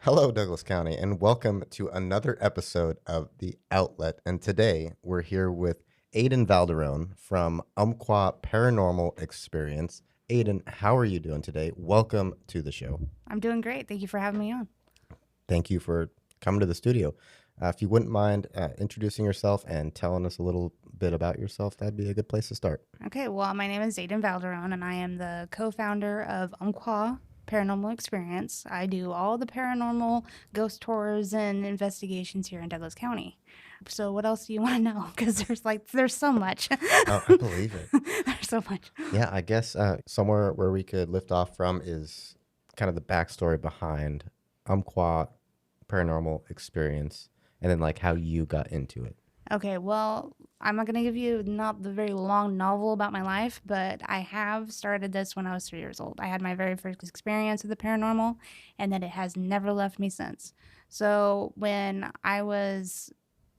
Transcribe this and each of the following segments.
Hello, Douglas County, and welcome to another episode of The Outlet. And today we're here with Aiden Valderown from Umpqua Paranormal Experience. Aiden, how are you doing today? Welcome to the show. I'm doing great. Thank you for having me on. Thank you for coming to the studio. If you wouldn't mind introducing yourself and telling us a little bit about yourself, that'd be a good place to start. Okay, well, my name is Aiden Valderown, and I am the co-founder of Umpqua Paranormal Experience. I do all the paranormal ghost tours and investigations here in Douglas County. So what else do you want to know? Because there's so much. Oh, I believe it. There's so much. Yeah, I guess somewhere where we could lift off from is kind of the backstory behind Umpqua Paranormal Experience and then like how you got into it. Okay, well, I'm not going to give you not the very long novel about my life, but I have started this when I was 3 years old. I had my very first experience with the paranormal, and then it has never left me since. So when I was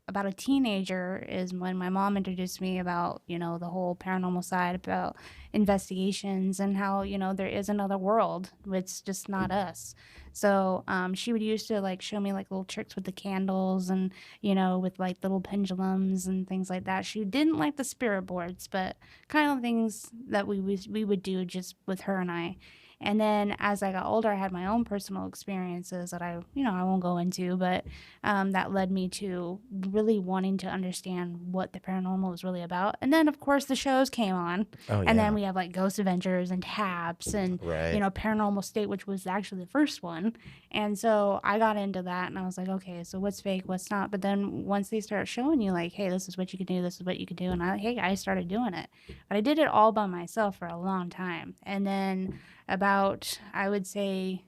about a teenager is when my mom introduced me about, the whole paranormal side, about investigations and how, there is another world. It's just not us. So she would used to like show me like little tricks with the candles and, with like little pendulums and things like that. She didn't like the spirit boards, but kind of things that we would do just with her and I. And then as I got older, I had my own personal experiences that I won't go into, but that led me to really wanting to understand what the paranormal was really about. And then, of course, the shows came on. Oh, And then yeah. we have like Ghost Adventures and Taps and, Right. Paranormal State, which was actually the first one. And so I got into that and I was like, okay, so what's fake, what's not? But then once they start showing you like, hey, this is what you can do, this is what you can do. And I started doing it. But I did it all by myself for a long time. And then about, I would say,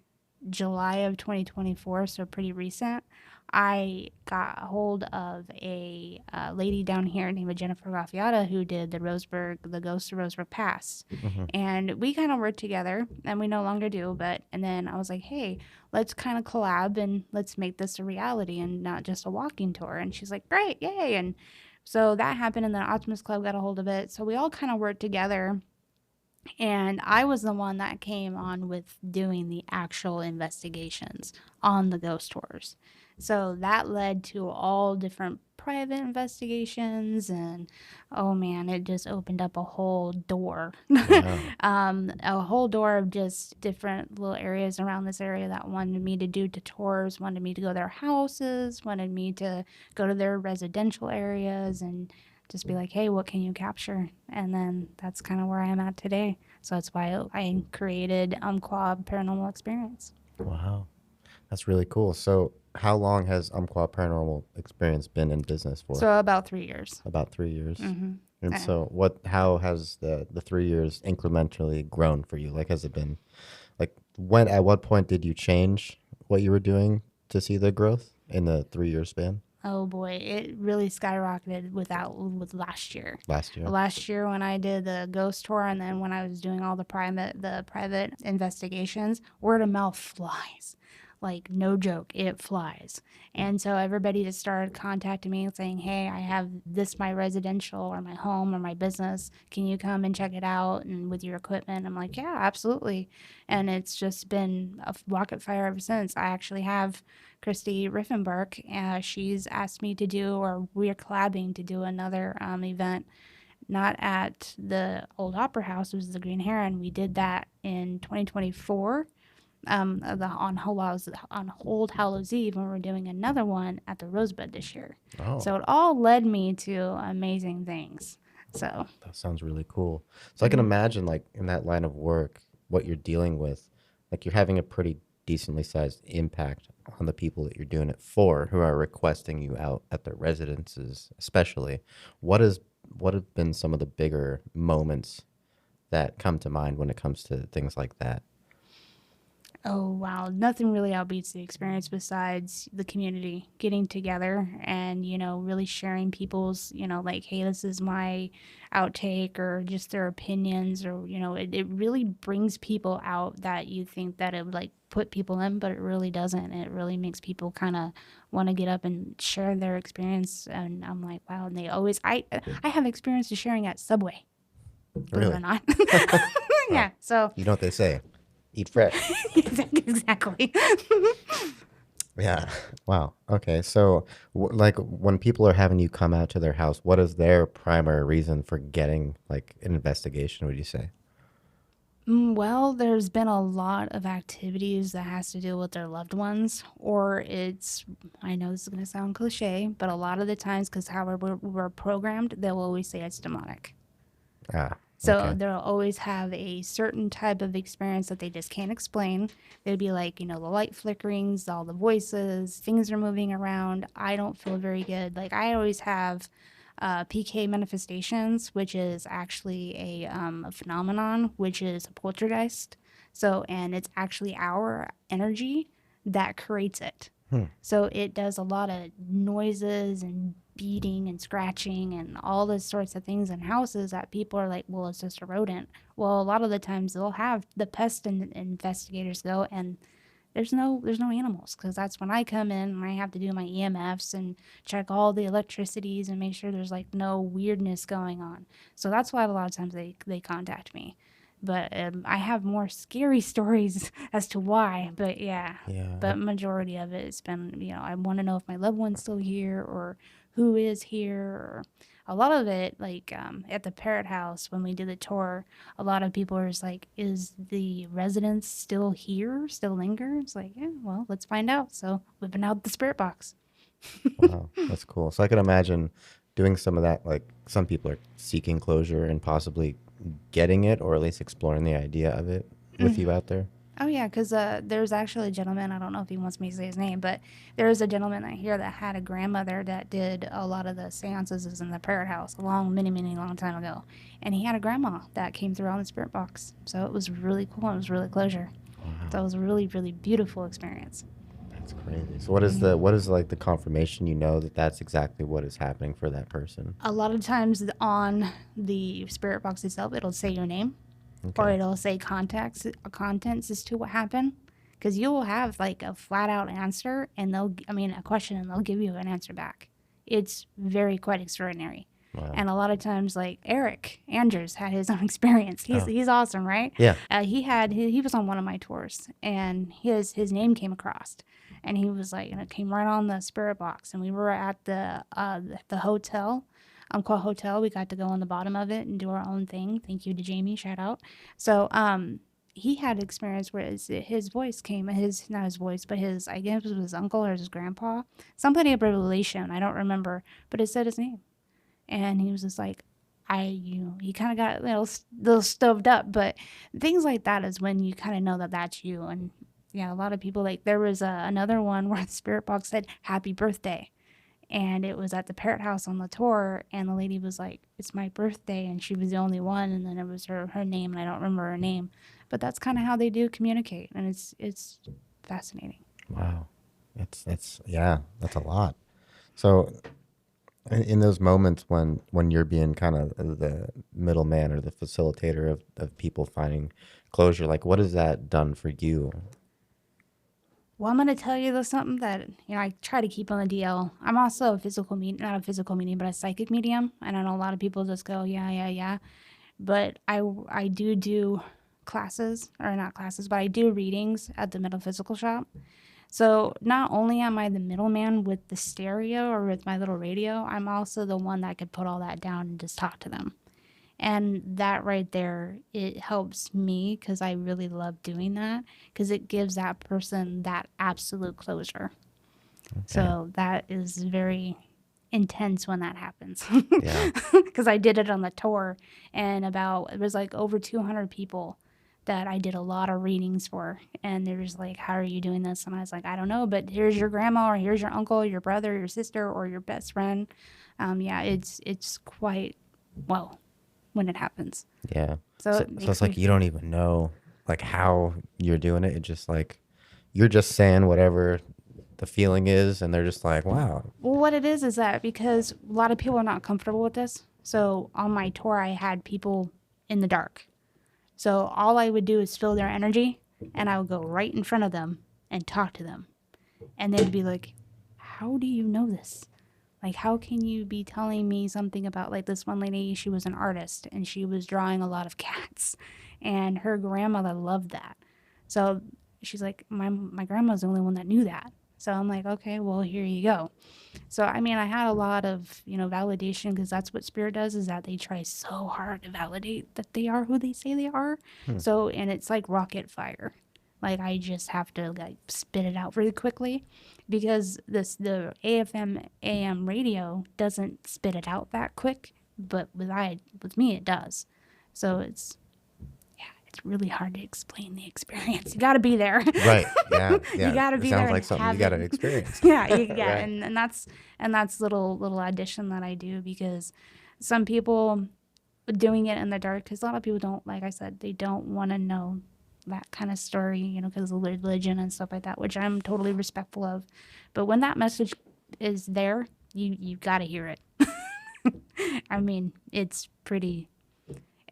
July of 2024, so pretty recent, I got a hold of a lady down here named Jennifer Raffiata who did the Ghost of Roseburg Pass. Hmm. And we kind of worked together, and we no longer do, and then I was like, hey, let's kind of collab and let's make this a reality and not just a walking tour. And she's like, great, yay. And so that happened, and then Optimus Club got a hold of it. So we all kind of worked together. And I was the one that came on with doing the actual investigations on the ghost tours. So that led to all different private investigations. And oh man, it just opened up a whole door. Wow. A whole door of just different little areas around this area that wanted me to do the tours, wanted me to go to their houses, wanted me to go to their residential areas and just be like, hey, what can you capture? And then that's kind of where I am at today. So that's why I created Umpqua Paranormal Experience. Wow. That's really cool. So how long has Umpqua Paranormal Experience been in business for? So about 3 years. About 3 years. Mm-hmm. And so how has the 3 years incrementally grown for you? Like, has it been like at what point did you change what you were doing to see the growth in the 3 year span? Oh boy, it really skyrocketed with last year. Last year. Last year when I did the ghost tour and then when I was doing all the private investigations, word of mouth flies. Like, no joke, it flies. And so everybody just started contacting me saying, hey, I have this, my residential or my home or my business. Can you come and check it out and with your equipment? I'm like, yeah, absolutely. And it's just been a rocket fire ever since. I actually have Christy Riffenberg. She's asked me to do, or we're collabing to do another event, not at the old Opera House, it was the Green Heron. We did that in 2024 on Old Hallows Eve, and we're doing another one at the Rosebud this year. Oh, So it all led me to amazing things. So that sounds really cool. So I can imagine, like, in that line of work, what you're dealing with, like, you're having a pretty decently sized impact on the people that you're doing it for, who are requesting you out at their residences, especially. What have been some of the bigger moments that come to mind when it comes to things like that? oh wow, nothing really outbeats the experience besides the community getting together and, really sharing people's, like, hey, this is my outtake or just their opinions or, it really brings people out that you think that it would like put people in, but it really doesn't. It really makes people kind of want to get up and share their experience. And I'm like, wow. And they always, I have experience of sharing at Subway, believe it or Really? not. Yeah. So You know what they say? Eat fresh. exactly. Yeah. Wow. Okay. So, like, when people are having you come out to their house, what is their primary reason for getting like an investigation, would you say? Well, there's been a lot of activities that has to do with their loved ones, or it's, I know this is going to sound cliche, but a lot of the times, because how we're programmed, they'll always say it's demonic. Ah, So okay. they'll always have a certain type of experience that they just can't explain. They'd be like, the light flickerings, all the voices, things are moving around. I don't feel very good. Like I always have PK manifestations, which is actually a phenomenon, which is a poltergeist. So, and it's actually our energy that creates it. Hmm. So it does a lot of noises and beating and scratching and all those sorts of things in houses that people are like, well, it's just a rodent. Well, a lot of the times they'll have the investigators go and there's no animals because that's when I come in and I have to do my EMFs and check all the electricities and make sure there's like no weirdness going on. So that's why a lot of times they contact me. But I have more scary stories as to why. But yeah, Yeah. but majority of it has been I want to know if my loved one's still here or who is here. Or a lot of it, like at the parrot house when we did the tour, a lot of people are just like, is the residents still here, still linger? It's like, yeah, well, let's find out. So whipping out the spirit box. Wow. That's cool. So I can imagine doing some of that. Like some people are seeking closure and possibly getting it, or at least exploring the idea of it with you out there. Oh yeah, because there's actually a gentleman. I don't know if he wants me to say his name, but there is a gentleman out here that had a grandmother that did a lot of the seances in the parrot house a long, many, many long time ago, and he had a grandma that came through on the spirit box. So it was really cool. It was really closure. So it Wow. was a really, really beautiful experience. That's crazy. So what is like the confirmation you know that that's exactly what is happening for that person? A lot of times on the spirit box itself, it'll say your name or Okay. it'll say contents as to what happened. Because you'll have like a flat out answer and a question and they'll give you an answer back. It's very quite extraordinary. Wow. And a lot of times, like Eric Andrews had his own experience. He's Oh, he's awesome, right? yeah. He was on one of my tours, and his name came across, and he was like, and it came right on the spirit box, and we were at the hotel, Quah Hotel. We got to go on the bottom of it and do our own thing. Thank you to Jamie, shout out. So he had experience where his voice came, his not his voice, but his I guess it was his uncle or his grandpa, somebody of relation. I don't remember, but it said his name, and he was just like, he kind of got little stoved up, but things like that is when you kind of know that that's you. And yeah, a lot of people like there was another one where the spirit box said happy birthday, and it was at the parrot house on the tour, and the lady was like, it's my birthday, and she was the only one, and then it was her name, and I don't remember her name, but that's kind of how they do communicate, and it's fascinating. Wow. That's yeah, that's a lot. So in those moments when you're being kind of the middleman or the facilitator of people finding closure, like what has that done for you? Well, I'm gonna tell you though something that I try to keep on the DL. I'm also not a physical medium, but a psychic medium, and I know a lot of people just go, yeah, yeah, yeah. But I do classes, or not classes, but I do readings at the metaphysical shop. So not only am I the middleman with the stereo or with my little radio, I'm also the one that could put all that down and just talk to them. And that right there, it helps me because I really love doing that because it gives that person that absolute closure. Okay. So that is very intense when that happens Yeah. because I did it on the tour, and it was like over 200 people that I did a lot of readings for, and they're just like, how are you doing this? And I was like, I don't know, but here's your grandma or here's your uncle, your brother, your sister, or your best friend. Yeah, it's quite well when it happens. Yeah. So So it so it's makes me like you don't even know like how you're doing it. It's just like you're just saying whatever the feeling is, and they're just like, wow. well, what it is that because a lot of people are not comfortable with this. So on my tour, I had people in the dark. So all I would do is feel their energy, and I would go right in front of them and talk to them. And they'd be like, how do you know this? Like, how can you be telling me something about, like, this one lady? She was an artist and she was drawing a lot of cats, and her grandmother loved that. So she's like, my grandma's the only one that knew that. So I'm like, okay, well, here you go. So I mean, I had a lot of, validation, because that's what spirit does, is that they try so hard to validate that they are who they say they are. Hmm. So, and it's like rocket fire. Like, I just have to like spit it out really quickly, because the AFM AM radio doesn't spit it out that quick, but with me it does. So it's really hard to explain the experience. You got to be there. Right. Yeah. You Yeah. got to It be there sounds and like something you have got it. to experience. Yeah, Right. and that's little addition that I do, because some people doing it in the dark, because a lot of people don't, like I said, they don't want to know that kind of story, because of religion and stuff like that, which I'm totally respectful of. But when that message is there, you got to hear it. I mean, it's pretty,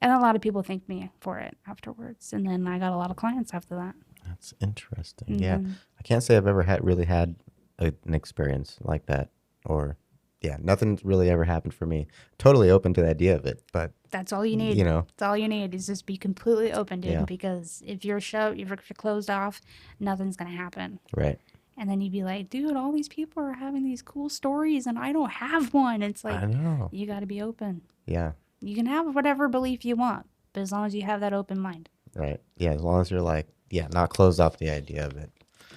and a lot of people thank me for it afterwards, and then I got a lot of clients after that. That's interesting. And Yeah. then I can't say I've ever really had an experience like that. Or, yeah, nothing's really ever happened for me. Totally open to the idea of it. But, that's all you you need. know, That's all you need, is just be completely open, dude. yeah. Because if you're if you're closed off, nothing's gonna happen. Right. And then you'd be like, dude, all these people are having these cool stories and I don't have one. It's like, I know. you got to be open. Yeah. You can have whatever belief you want, but as long as you have that open mind. Right. Yeah. As long as you're like, yeah, not closed off the idea of it.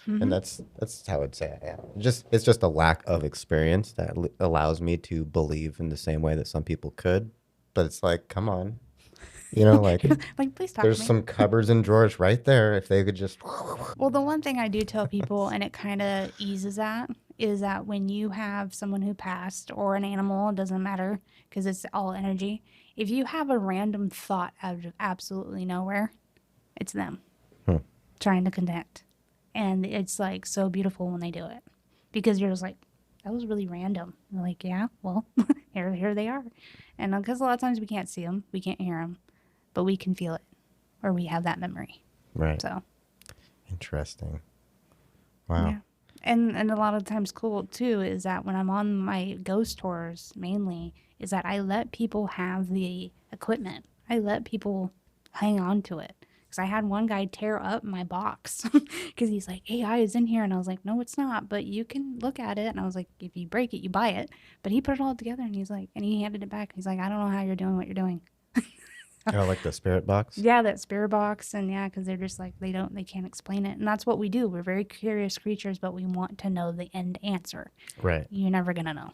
And that's how I'd say I am. It's just a lack of experience that allows me to believe in the same way that some people could. But it's like, come on, like Like, please talk there's to me. some cupboards and drawers right there. If they could just, Well, the one thing I do tell people, and it kind of eases that, is that when you have someone who passed, or an animal, it doesn't matter, because it's all energy. If you have a random thought out of absolutely nowhere, it's them Hmm. trying to connect. And it's like so beautiful when they do it, because you're just like, that was really random. And they're like, yeah, well, here they are. And because a lot of times we can't see them, we can't hear them, but we can feel it, or we have that memory. right. So. Interesting. Wow. Yeah. And a lot of times cool too is that when I'm on my ghost tours mainly, is that I let people have the equipment. I let people hang on to it. Because I had one guy tear up my box because he's like, AI is in here. And I was like, no, it's not, but you can look at it. And I was like, if you break it, you buy it. But he put it all together, and he's like, and he handed it back. He's like, I don't know how you're doing what you're doing. Oh, like the spirit box? Yeah, that spirit box, and yeah, because they're just like, they can't explain it, and that's what we do. We're very curious creatures, but we want to know the end answer. Right. You're never gonna know.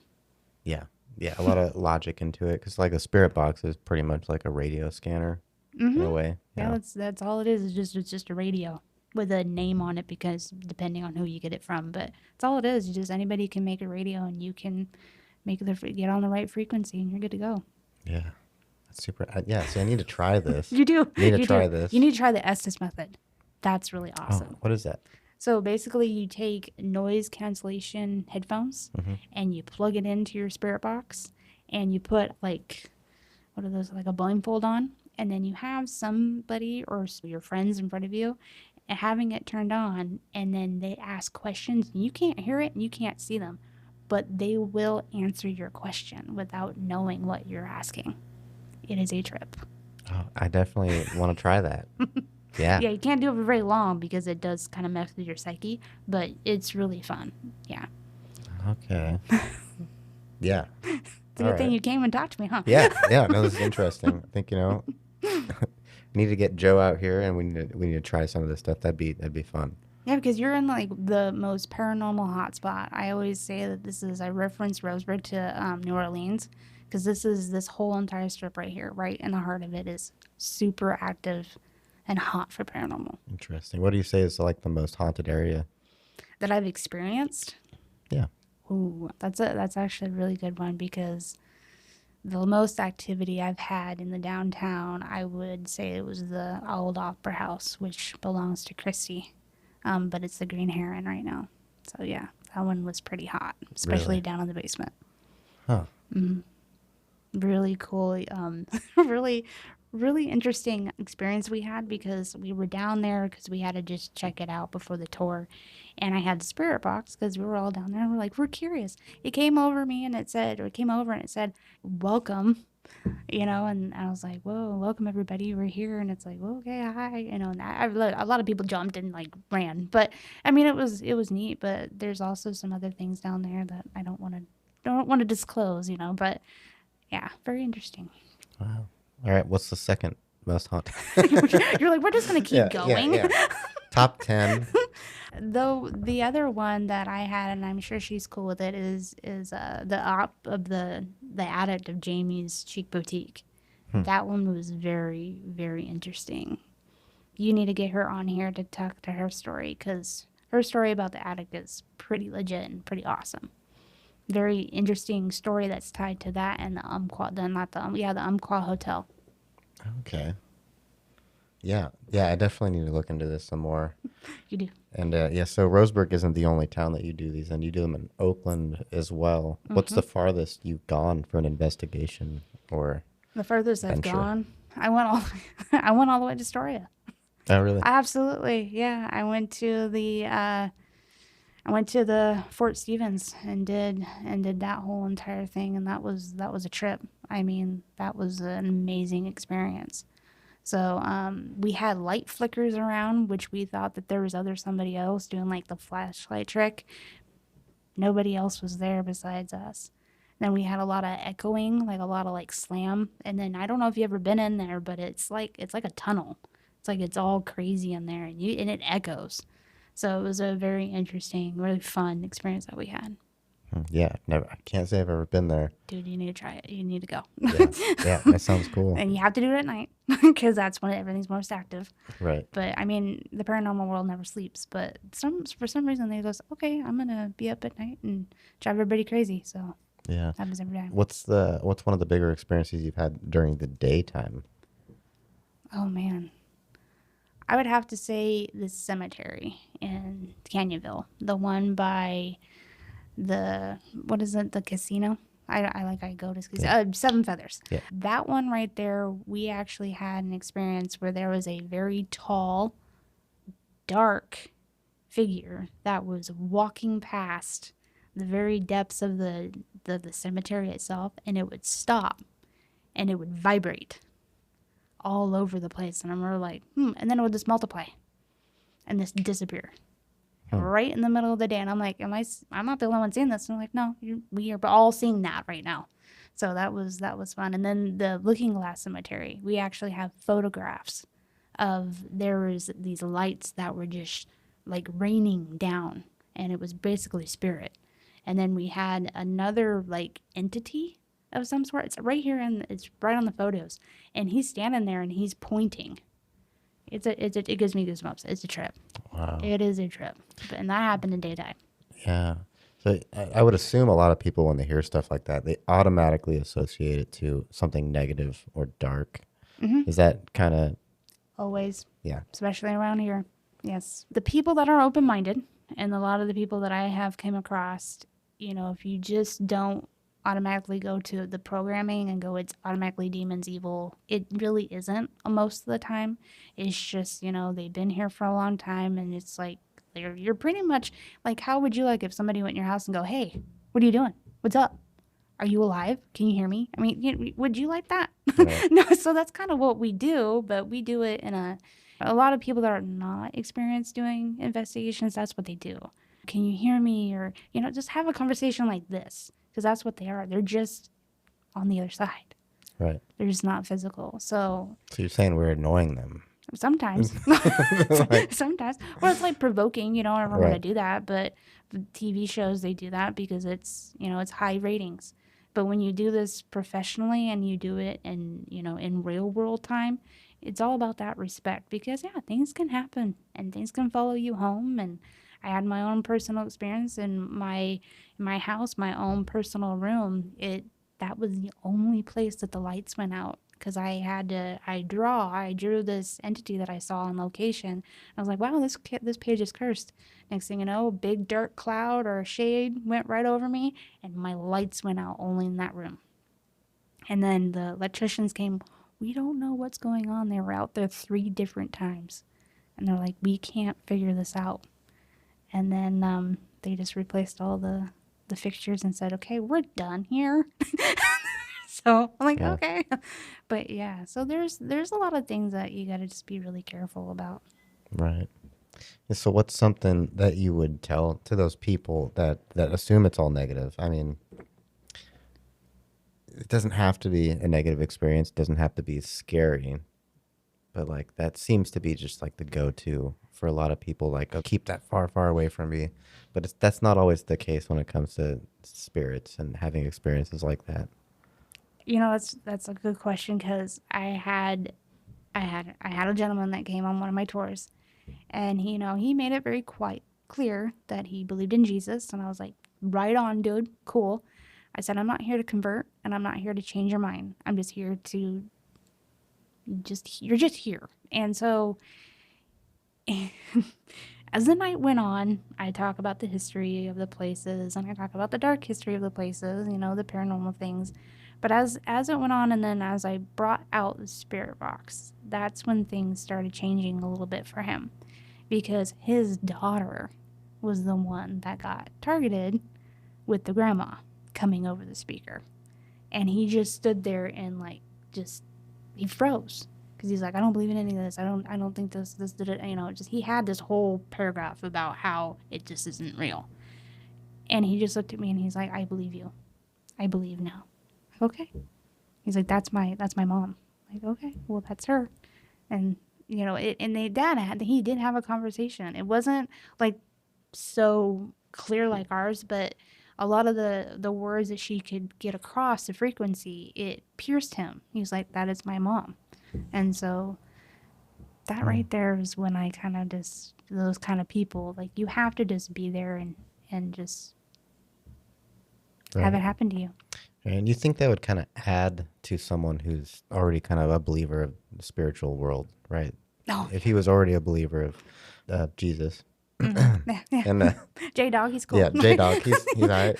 Yeah. Yeah. A lot of logic into it. Because like a spirit box is pretty much like a radio scanner in a way. Yeah, that's all it is. It's just a radio with a name on it, because depending on who you get it from, but it's all it is. It's just anybody can make a radio, and you can get on the right frequency, and you're good to go. Yeah. That's super. Yeah. See, I need to try this. You do. I need to You try do. this. You need to try the Estes method. That's really Oh, awesome. what is that? So basically, you take noise cancellation headphones, and you plug it into your spirit box, and you put like, what are those, like a blindfold on, and then you have somebody or your friends in front of you having it turned on, and then they ask questions. You can't hear it and you can't see them, but they will answer your question without knowing what you're asking. It is a trip. Oh, I definitely want to try that. Yeah. Yeah, you can't do it for very long because it does kind of mess with your psyche, but it's really fun. Yeah. Okay. Yeah. It's a good thing you came and talked to me, huh? Yeah. Yeah. No, this is interesting. I think, need to get Joe out here, and we need to try some of this stuff. That'd be fun. Yeah, because you're in like the most paranormal hotspot. I always say that I reference Roseburg to New Orleans, because this whole entire strip right here, right in the heart of it, is super active and hot for paranormal Interesting. What do you say is like the most haunted area? that I've experienced. Yeah. Ooh, that's actually a really good one, because the most activity I've had in the downtown, I would say it was the old Opera House, which belongs to Christie, but it's the Green Heron right now. So yeah, that one was pretty hot, especially Really? down in the basement. Huh. Really cool, really, really interesting experience we had, because we were down there because we had to just check it out before the tour, and I had the spirit box because we were all down there and we're like, we're curious. It came over and it said, welcome. And I was like, whoa, welcome everybody, we're here. And it's like, well, okay, hi, and a lot of people jumped and like ran, but I mean, it was neat, but there's also some other things down there that I don't want to disclose, but yeah, very interesting. Wow. All right. What's the second most haunted? You're like, we're just gonna keep Yeah, yeah, going. yeah. Top 10. Though the other one that I had, and I'm sure she's cool with it, is the op of the addict of Jamie's Chic Boutique. That one was very, very interesting. You need to get her on here to talk to her story, because her story about the addict is pretty legit and pretty awesome. Very interesting story that's tied to that and the not the the Umpqua Hotel. Okay. Yeah. Yeah, I definitely need to look into this some more. You do. And yeah, so Roseburg isn't the only town that you do these in. You do them in Oakland as well. What's the farthest you've gone for an investigation or The furthest I've venture? gone, I went all I went all the way to Astoria. Oh, really? Absolutely, yeah. I went to the Fort Stevens and did that whole entire thing, and that was a trip. I mean, that was an amazing experience. So we had light flickers around, which we thought that there was somebody else doing like the flashlight trick. Nobody else was there besides us. Then we had a lot of echoing, like a lot of like slam. And then I don't know if you've ever been in there, but it's like a tunnel. It's like it's all crazy in there, and it echoes. So it was a very interesting, really fun experience that we had. Yeah, never. I can't say I've ever been there. Dude, you need to try it. You need to go. Yeah, yeah, that sounds cool. And you have to do it at night because that's when everything's most active. Right. But I mean, the paranormal world never sleeps. But for some reason they goes, okay, I'm gonna be up at night and drive everybody crazy. So Yeah. happens every day. What's one of the bigger experiences you've had during the daytime? Oh man, I would have to say the cemetery in Canyonville, the one by the what is it, the casino. I go to Seven Feathers. Yeah. That one right there, we actually had an experience where there was a very tall, dark figure that was walking past the very depths of the cemetery itself, and it would stop and it would vibrate all over the place. And I remember like, and then it would just multiply and just disappear right in the middle of the day. And I'm like, I'm not the only one seeing this. And I'm like, no, we are all seeing that right now. So that was fun. And then the Looking Glass Cemetery, we actually have photographs of there was these lights that were just like raining down, and it was basically spirit. And then we had another like entity of some sort. It's right here, and it's right on the photos. And he's standing there and he's pointing. It gives me goosebumps. It's a trip. Wow. It is a trip, and that happened in daytime. Yeah. So I would assume a lot of people, when they hear stuff like that, they automatically associate it to something negative or dark. Is that kind of, Always, yeah. especially around here. Yes, the people that are open-minded, and a lot of the people that I have came across, if you just don't automatically go to the programming and go, it's automatically demons, evil. It really isn't most of the time. It's just, they've been here for a long time, and it's like you're pretty much like, how would you like if somebody went in your house and go, hey, what are you doing? What's up? Are you alive? Can you hear me? I mean, would you like that? Right. No, so that's kind of what we do, but we do it in a lot of people that are not experienced doing investigations, that's what they do. Can you hear me? Or, just have a conversation like this, because that's what they are. They're just on the other side. Right. They're just not physical. So you're saying we're annoying them. sometimes, sometimes, or it's like provoking, I don't ever want to Right. do that, but the TV shows, they do that because it's high ratings. But when you do this professionally and you do it in real world time, it's all about that respect, because yeah, things can happen and things can follow you home. And I had my own personal experience in my house, my own personal room. That was the only place that the lights went out, because I drew this entity that I saw on location. I was like, wow, this page is cursed. Next thing you know, a big dark cloud or a shade went right over me, and my lights went out only in that room. And then the electricians came. We don't know what's going on. They were out there 3 different times, and they're like, we can't figure this out. And then they just replaced all the fixtures and said, okay, we're done here. So I'm like, Yeah. okay. But yeah, so there's a lot of things that you got to just be really careful about. Right. Yeah, so what's something that you would tell to those people that assume it's all negative? I mean, it doesn't have to be a negative experience, it doesn't have to be scary, but like that seems to be just like the go-to for a lot of people, like, oh, keep that far, far away from me. But that's not always the case when it comes to spirits and having experiences like that. That's a good question because I had a gentleman that came on one of my tours, and he made it very quite clear that he believed in Jesus, and I was like, right on, dude, cool. I said, I'm not here to convert, and I'm not here to change your mind. I'm just here to you're just here. And so as the night went on, I talk about the history of the places, and I talk about the dark history of the places, the paranormal things. But as it went on, and then as I brought out the spirit box, that's when things started changing a little bit for him, because his daughter was the one that got targeted with the grandma coming over the speaker. And he just stood there and just he froze because he's like, I don't believe in any of this. I don't think this did it. Just he had this whole paragraph about how it just isn't real. And he just looked at me and he's like, I believe you. I believe now. Okay. He's like, that's my mom. I'm like, okay, well, that's her. And he did have a conversation. It wasn't like so clear like ours, but a lot of the words that she could get across, the frequency, it pierced him. He's like, that is my mom. And so that right there is when I kind of just, those kind of people, like, you have to just be there and just have it Right. happen to you. And you think that would kind of add to someone who's already kind of a believer of the spiritual world, right? Oh, If he was already a believer of Jesus. yeah, yeah. And J Dog, he's cool. yeah, J Dog, he's all right.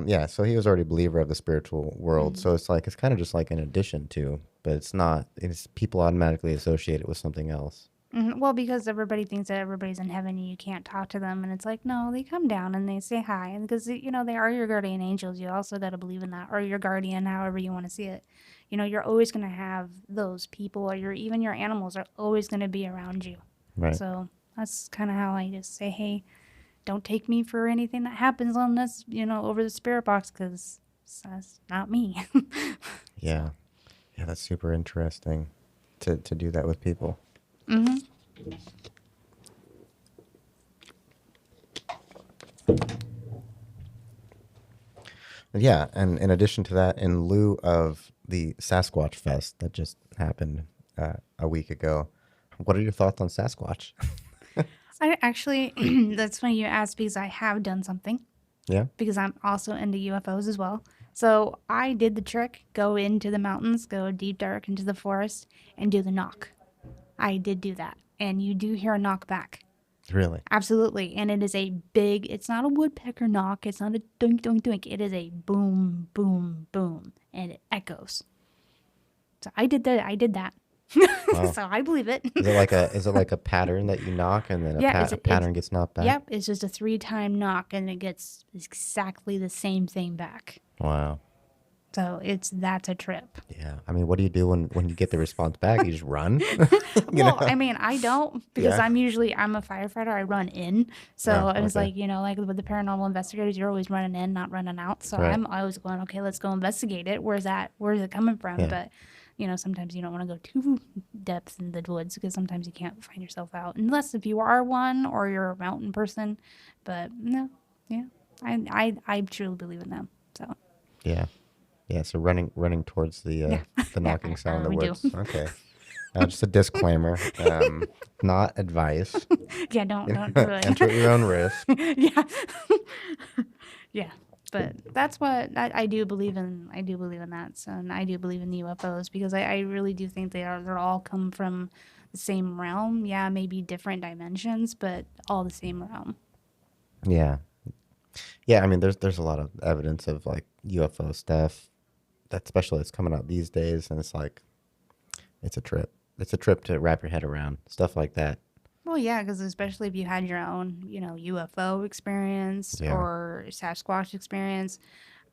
Yeah, so he was already a believer of the spiritual world. So it's like, it's kind of just like an addition to, but it's not, it's people automatically associate it with something else. Well, because everybody thinks that everybody's in heaven and you can't talk to them. And it's like, no, they come down and they say hi. And because, they are your guardian angels. You also got to believe in that. Or your guardian, however you want to see it. You're always going to have those people, or even your animals are always going to be around you. Right. So that's kind of how I just say, hey, don't take me for anything that happens on this, over the spirit box, because that's not me. Yeah. Yeah, that's super interesting to do that with people. Mm-hmm. Yeah, and in addition to that, in lieu of the Sasquatch Fest that just happened a week ago, what are your thoughts on Sasquatch? I actually, that's funny you asked, because I have done something. Yeah. Because I'm also into UFOs as well. So I did the trick, go into the mountains, go deep dark into the forest, and do the knock. I did do that. And you do hear a knock back. Really? Absolutely. And it is a big, it's not a woodpecker knock. It's not a doink, doink, doink. It is a boom, boom, boom. And it echoes. So I did that. I did that. Wow. So I believe it. Is it like a pattern that you knock and then Yeah, a pattern gets knocked back? Yep, it's just a 3-time knock and it gets exactly the same thing back. Wow. So that's a trip. Yeah. I mean, what do you do when you get the response back? You just run? Well, I mean, I don't, because Yeah. I'm a firefighter. I run in. So Oh, I was okay. like with the paranormal investigators, you're always running in, not running out. So Right. I'm always going, okay, let's go investigate it. Where's it coming from? Yeah. But, sometimes you don't want to go too depth in the woods, because sometimes you can't find yourself out, unless if you are one or you're a mountain person. But no, yeah, I truly believe in them. So Yeah. Yeah. So running towards the yeah, the knocking sound in the we do. woods. Okay. Just a disclaimer. Not advice. Yeah, don't do it. Enter at your own risk. Yeah. Yeah. But that's what I do believe in. I do believe in that. So, and I do believe in the UFOs, because I really do think they're all come from the same realm. Yeah, maybe different dimensions, but all the same realm. Yeah. Yeah, I mean, there's a lot of evidence of like UFO stuff, that especially it's coming out these days, and it's like, it's a trip. It's a trip to wrap your head around stuff like that. Well, yeah, because especially if you had your own, UFO experience Yeah. or Sasquatch experience,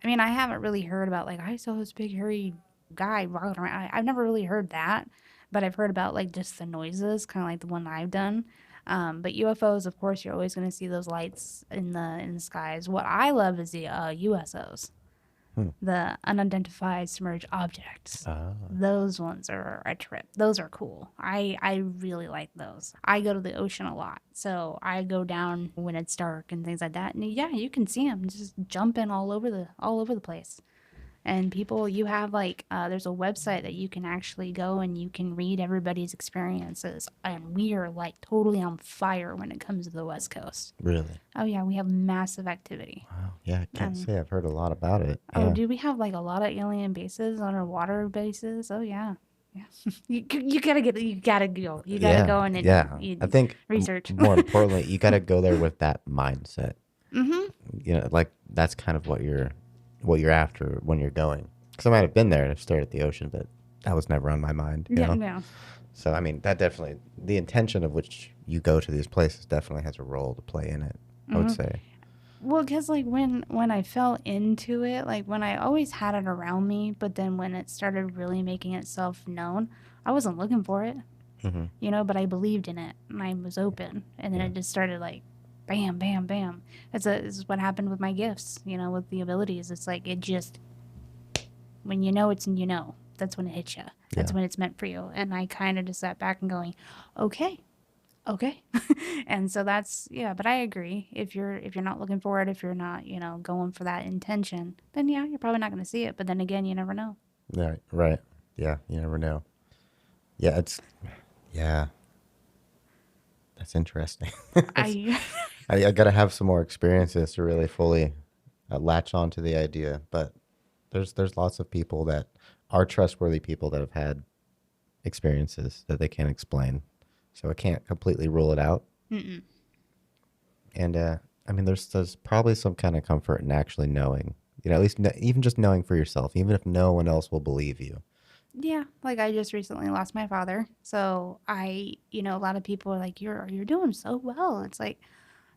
I mean, I haven't really heard about like I saw this big hairy guy walking around. I've never really heard that, but I've heard about like just the noises, kind of like the one I've done. But UFOs, of course, you're always going to see those lights in the skies. What I love is the USOs, Hmm. the unidentified submerged objects. Ah, Those ones are a trip. Those are cool. I really like those. I go to the ocean a lot, so I go down when it's dark and things like that. And yeah, you can see them just jumping all over the place. And people, you have like, there's a website that you can actually go and you can read everybody's experiences. And we are like totally on fire when it comes to the West Coast. really? Oh yeah, we have massive activity. Wow. Yeah, I can't And say I've heard a lot about it. oh, Yeah. do we have like a lot of alien bases, underwater bases? Oh yeah, yeah. You gotta get you gotta go. You gotta Yeah. go and Yeah. I think research. more importantly, you got to go there with that mindset. Mm-hmm. You know, like that's kind of what you're after when you're going. Because I might have been there and stared at the ocean, but that was never on my mind. You Yeah, know. no. So I mean, that definitely the intention of which you go to these places definitely has a role to play in it. I would say. Well, because like when I fell into it, like when I always had it around me, but then when it started really making itself known, I wasn't looking for it, Hmm. you know, but I believed in it and I was open, and then Yeah. it just started like, bam, bam, bam. This is what happened with my gifts, you know, with the abilities. It's like it just when you know it's and you know, that's when it hits you. That's Yeah. when it's meant for you. And I kind of just sat back and going, okay, okay. And so that's yeah, but I agree. If you're not looking for it, if you're not, you know, going for that intention, then yeah, you're probably not going to see it. But then again, you never know. Yeah. Right. Yeah. You never know. Yeah. Yeah. That's interesting. I I got to have some more experiences to really fully latch on to the idea. But there's lots of people that are trustworthy people that have had experiences that they can't explain. So I can't completely rule it out. Mm-mm. And I mean, there's probably some kind of comfort in actually knowing, you know, at least even just knowing for yourself, even if no one else will believe you. Yeah, like I just recently lost my father. So you know, a lot of people are like, you're doing so well. It's like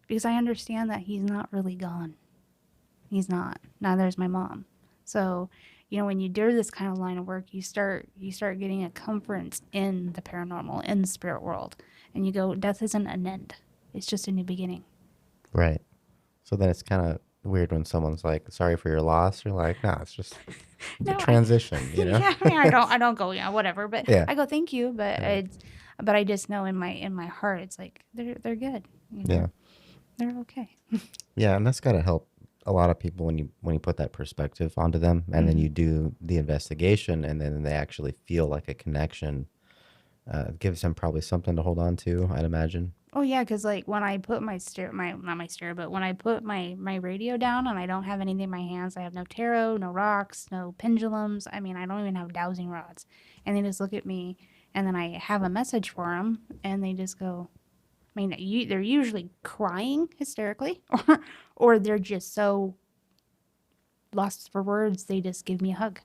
because I understand that he's not really gone. He's not. Neither is my mom. So, you know, when you do this kind of line of work, you start getting a comfort in the paranormal, in the spirit world, and you go, death isn't an end. It's just a new beginning. Right. So then it's kind of weird when someone's like, "Sorry for your loss." You're like, "No, it's just it's a No, transition," you know? yeah, I mean, I don't go, yeah, whatever. But Yeah. I go, thank you, but Yeah. but I just know in my heart, it's like they're good. You Yeah. know, they're okay. Yeah, and that's got to help a lot of people when you put that perspective onto them, and then Mhm. you do the investigation, and then they actually feel like a connection. It gives them probably something to hold on to, I'd imagine. Oh yeah, because like when I put my not my stereo, but when I put my radio down and I don't have anything in my hands, I have no tarot, no rocks, no pendulums. I mean, I don't even have dowsing rods. And they just look at me, and then I have a message for them, and they just go. I mean, they're usually crying hysterically, or they're just so lost for words, they just give me a hug.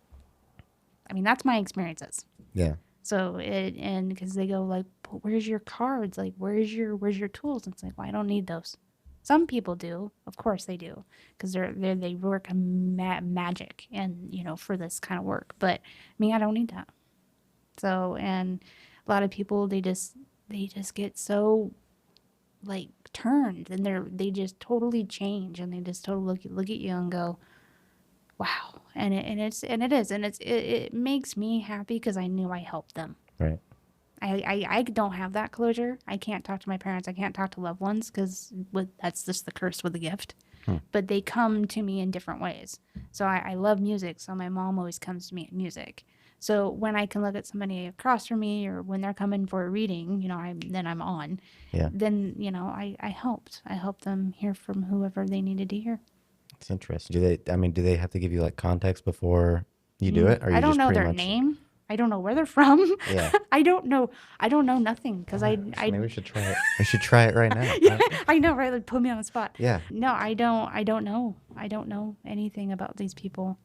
I mean, that's my experiences. Yeah. So and because they go like, but where's your cards? Like, where's your tools? And it's like, well, I don't need those. Some people do, of course they do, because they work magic and you know for this kind of work. But me, I don't need that. So and a lot of people they just get so like turned and they just totally change and they just totally look at you and go, wow. And it makes me happy because I knew I helped them. Right. I don't have that closure. I can't talk to my parents. I can't talk to loved ones because that's just the curse with the gift. Hmm. But they come to me in different ways. So I love music. So my mom always comes to me at music. So when I can look at somebody across from me or when they're coming for a reading, you know, I'm on. Yeah. Then, you know, I helped. I helped them hear from whoever they needed to hear. It's interesting. Do they have to give you like context before you do it? Or I you don't just know pretty their much, name. I don't know where they're from. yeah. I don't know. I don't know nothing because Maybe we should try it. We should try it right now. yeah, I know, right? Like put me on the spot. Yeah. No, I don't know. I don't know anything about these people,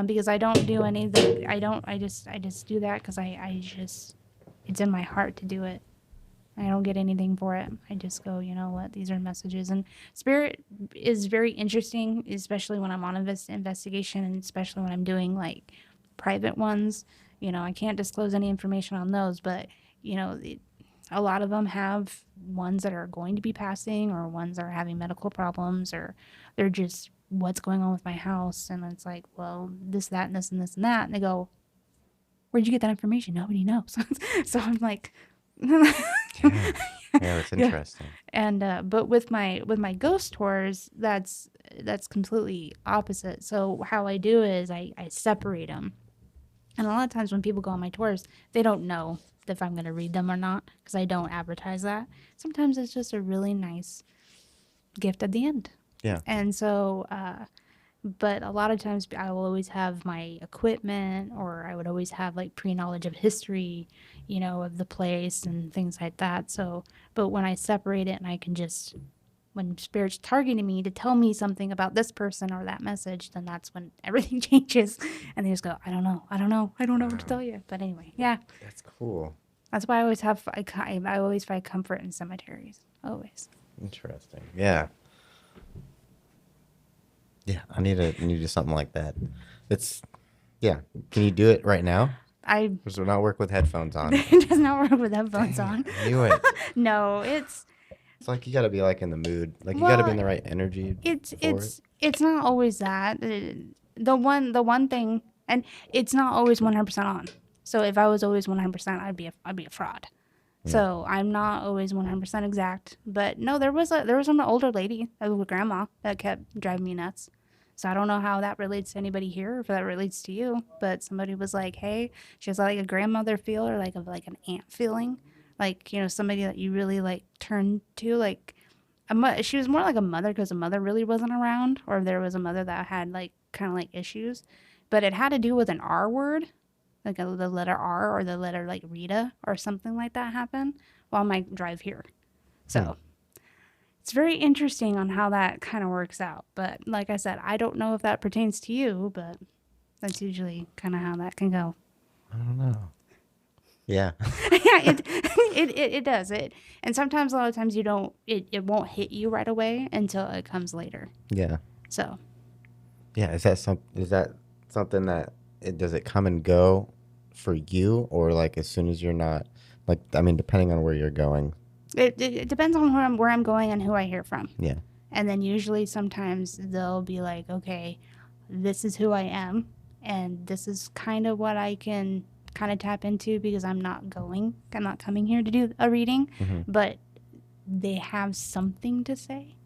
because I don't do anything. I just do that because I just, it's in my heart to do it. I don't get anything for it. I just go, you know what? These are messages. And spirit is very interesting, especially when I'm on investigation, and especially when I'm doing like private ones. You know, I can't disclose any information on those, but you know, a lot of them have ones that are going to be passing, or ones that are having medical problems, or they're just what's going on with my house. And it's like, well, this, that, and this, and this, and that. And they go, where'd you get that information? Nobody knows. So I'm like, Yeah. Yeah, that's yeah. interesting. And but with my ghost tours, that's completely opposite. So how I do is I separate them. And a lot of times when people go on my tours, they don't know if I'm going to read them or not, because I don't advertise that. Sometimes it's just a really nice gift at the end. Yeah. And so but a lot of times I will always have my equipment, or I would always have like pre-knowledge of history, you know, of the place and things like that. So, but when I separate it and I can just, when spirit's targeting me to tell me something about this person or that message, then that's when everything changes. And they just go, I don't know, I don't know, I don't know what to tell you. But anyway, yeah, That's cool. that's why I always have, I always find comfort in cemeteries. Always. Interesting. Yeah. Yeah, I need to do something like that. It's yeah. Can you do it right now? Does it not work with headphones on? It does not work with headphones on. I knew it. No, it's Like you got to be like in the mood. Like you got to be well, in the right energy it's for it. it's not always that. The one thing, and it's not always 100% on. So if I was always 100%, I'd be a fraud. So I'm not always 100% exact. But no, there was an older lady, a grandma, that kept driving me nuts. So I don't know how that relates to anybody here, or if that relates to you. But somebody was like, "Hey," she has like a grandmother feel, or like an aunt feeling, like, you know, somebody that you really like turn to, like she was more like a mother, because a mother really wasn't around, or there was a mother that had like kind of like issues, but it had to do with an R word, like the letter R, or the letter like Rita or something like that happened while my drive here. Hmm. So it's very interesting on how that kind of works out. But like I said, I don't know if that pertains to you, but that's usually kind of how that can go. I don't know. Yeah. Yeah, it does it, and sometimes a lot of times you don't, it won't hit you right away until it comes later. Yeah. So Yeah. Is that something that does it come and go for you, or like as soon as you're not like I mean depending on where you're going. it depends on where I'm going and who I hear from. Yeah. And then usually sometimes they'll be like, okay, this is who I am, and this is kind of what I can kind of tap into, because I'm not coming here to do a reading, Mm-hmm. but they have something to say.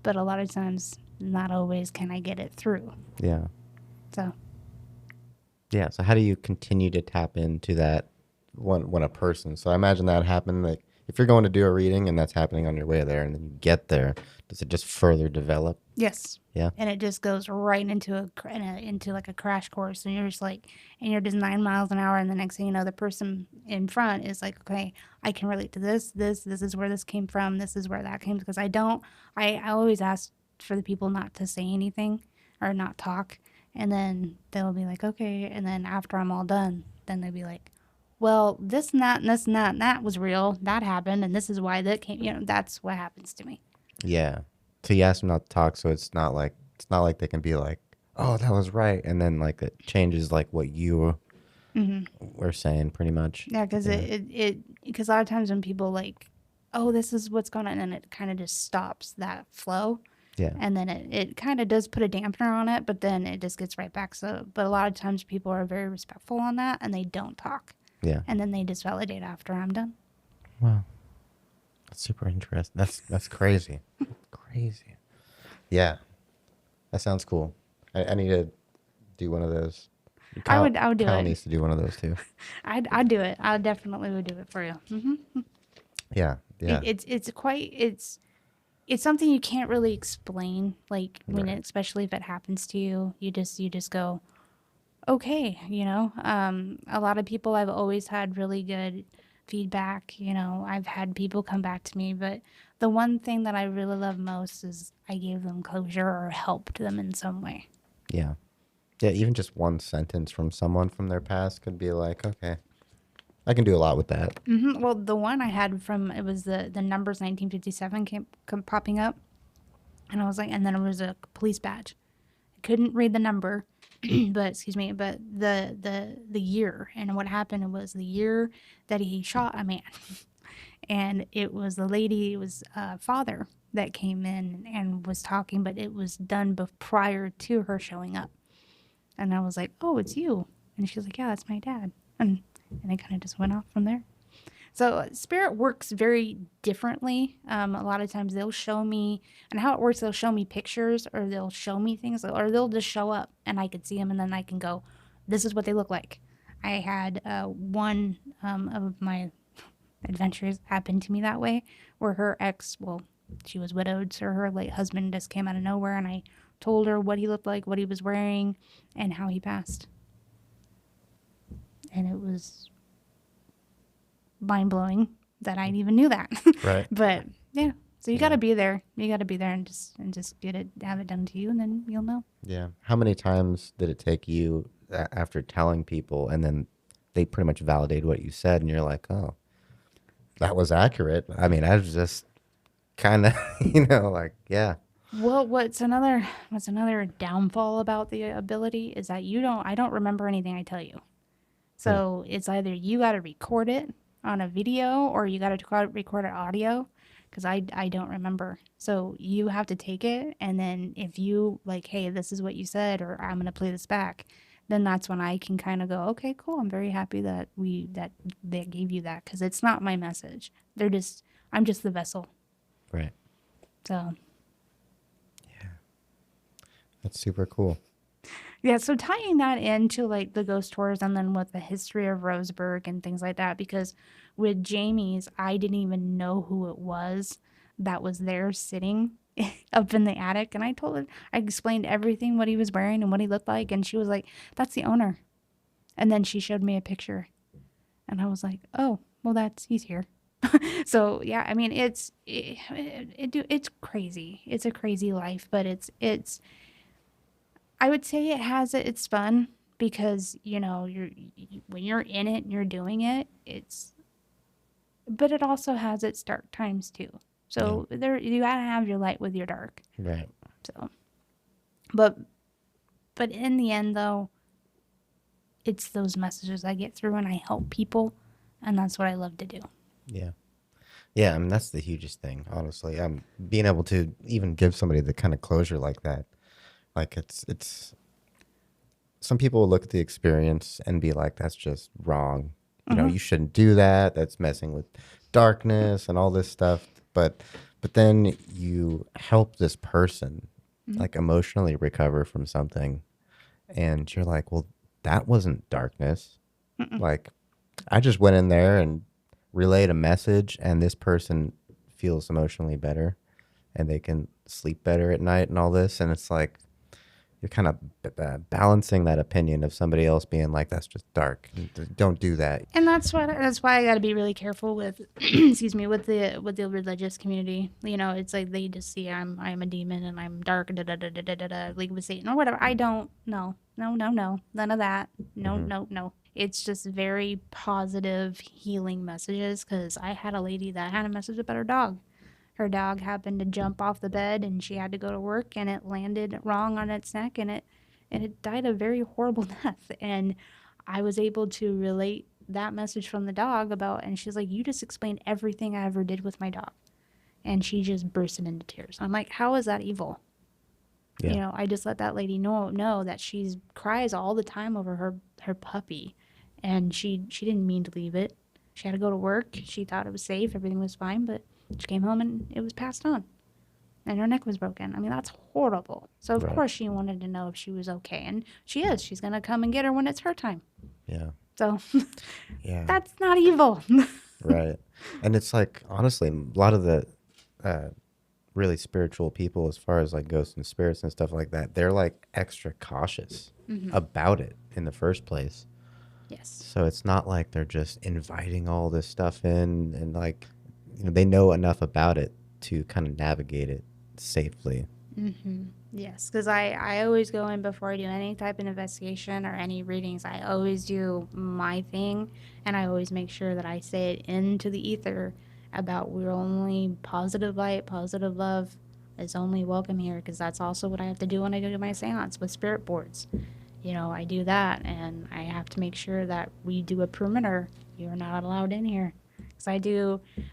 But a lot of times, not always can I get it through. Yeah. So Yeah. So how do you continue to tap into that when a person? So I imagine that happened like if you're going to do a reading and that's happening on your way there and then you get there, does it just further develop? yes, Yeah. and it just goes right into like a crash course, and you're just like, and you're just 9 miles an hour, and the next thing you know, the person in front is like, okay, I can relate to this is where this came from, this is where that came, because I always ask for the people not to say anything or not talk, and then they'll be like, okay, and then after I'm all done, then they'll be like, well, this and that and this and that and that was real, that happened, and this is why that came, you know, that's what happens to me. Yeah. So you ask them not to talk, so it's not like they can be like, oh, that was right, and then like it changes like what you were saying, pretty much. Yeah, because Yeah. because a lot of times when people like, oh, this is what's going on, and it kind of just stops that flow, Yeah. and then it kind of does put a dampener on it, but then it just gets right back. So, but a lot of times people are very respectful on that, and they don't talk, Yeah. and then they just validate after I'm done. Wow. That's super interesting. That's crazy. Crazy. Yeah. That sounds cool. I need to do one of those. I would do Kyle it. needs to do one of those too. I'd do it. I definitely would do it for you. Yeah. Yeah. It's something you can't really explain. Like when Right. especially if it happens to you, you just go, okay, you know. A lot of people, I've always had really good feedback. You know, I've had people come back to me, but the one thing that I really love most is I gave them closure or helped them in some way. Yeah. Yeah. Even just one sentence from someone from their past could be like, okay, I can do a lot with that. Well, the one I had from it was the numbers 1957 kept popping up, and I was like, and then it was a police badge. I couldn't read the number, but excuse me, but the year and what happened was the year that he shot a man, and it was the lady, it was father that came in and was talking, but it was done prior to her showing up, and I was like, oh, it's you, and she was like, yeah, that's my dad, and it kind of just went off from there. So spirit works very differently. A lot of times they'll show me, and how it works, they'll show me pictures or they'll show me things, or they'll just show up and I can see them and then I can go, this is what they look like. I had one of my adventures happen to me that way, where her ex, well, she was widowed, so her late husband just came out of nowhere, and I told her what he looked like, what he was wearing, and how he passed. And it was mind blowing that I even knew that. Right. But yeah, so you got to be there. You got to be there and just get it, have it done to you, and then you'll know. Yeah. How many times did it take you after telling people and then they pretty much validate what you said and you're like, oh, that was accurate? I mean, I was just kind of, like, yeah. Well, what's another downfall about the ability is that I don't remember anything I tell you. So it's either you got to record it on a video or you got to record it audio, because I don't remember. So you have to take it, and then if you like, hey, this is what you said, or I'm gonna play this back, then that's when I can kind of go, okay, cool. I'm very happy that they gave you that, because it's not my message. I'm just the vessel. Right. So That's super cool. yeah, so tying that into like the ghost tours and then with the history of Roseburg and things like that, because with Jamie's, I didn't even know who it was that was there sitting up in the attic. And I explained everything, what he was wearing and what he looked like. And she was like, that's the owner. And then she showed me a picture. And I was like, oh, well, he's here. So yeah, I mean, it's crazy. It's a crazy life, but I would say it's fun because, when you're in it and you're doing it, but it also has its dark times too. So you gotta have your light with your dark. Right. So, but in the end though, it's those messages I get through and I help people, and that's what I love to do. Yeah. Yeah. I mean, that's the hugest thing, honestly. Being able to even give somebody the kind of closure like that. Like it's some people will look at the experience and be like, that's just wrong. You shouldn't do that. That's messing with darkness and all this stuff. But then you help this person like emotionally recover from something. And you're like, well, that wasn't darkness. Like I just went in there and relayed a message, and this person feels emotionally better and they can sleep better at night and all this. And it's like, you're kind of balancing that opinion of somebody else being like, that's just dark. Don't do that. And that's why I got to be really careful with, excuse me, with the religious community. It's like they just see I'm a demon and I'm dark, league with Satan or whatever. I don't. No, none of that. No. It's just very positive healing messages. Because I had a lady that had a message about her dog. Her dog happened to jump off the bed and she had to go to work, and it landed wrong on its neck, and it died a very horrible death. And I was able to relate that message from the dog and she's like, you just explained everything I ever did with my dog. And she just bursted into tears. I'm like, how is that evil? Yeah. I just let that lady know that she cries all the time over her puppy, and she didn't mean to leave it. She had to go to work. She thought it was safe. Everything was fine, but she came home and it was passed on. And her neck was broken. I mean, that's horrible. So, of course, she wanted to know if she was okay. And she is. She's going to come and get her when it's her time. Yeah. So, yeah, that's not evil. Right. And it's like, honestly, a lot of the really spiritual people, as far as like ghosts and spirits and stuff like that, they're like extra cautious about it in the first place. Yes. So it's not like they're just inviting all this stuff in, and like, they know enough about it to kind of navigate it safely. Yes, because I always go in before I do any type of investigation or any readings. I always do my thing, and I always make sure that I say it into the ether about we're only positive light, positive love is only welcome here, because that's also what I have to do when I go to my seance with spirit boards. I do that, and I have to make sure that we do a perimeter. You're not allowed in here. Because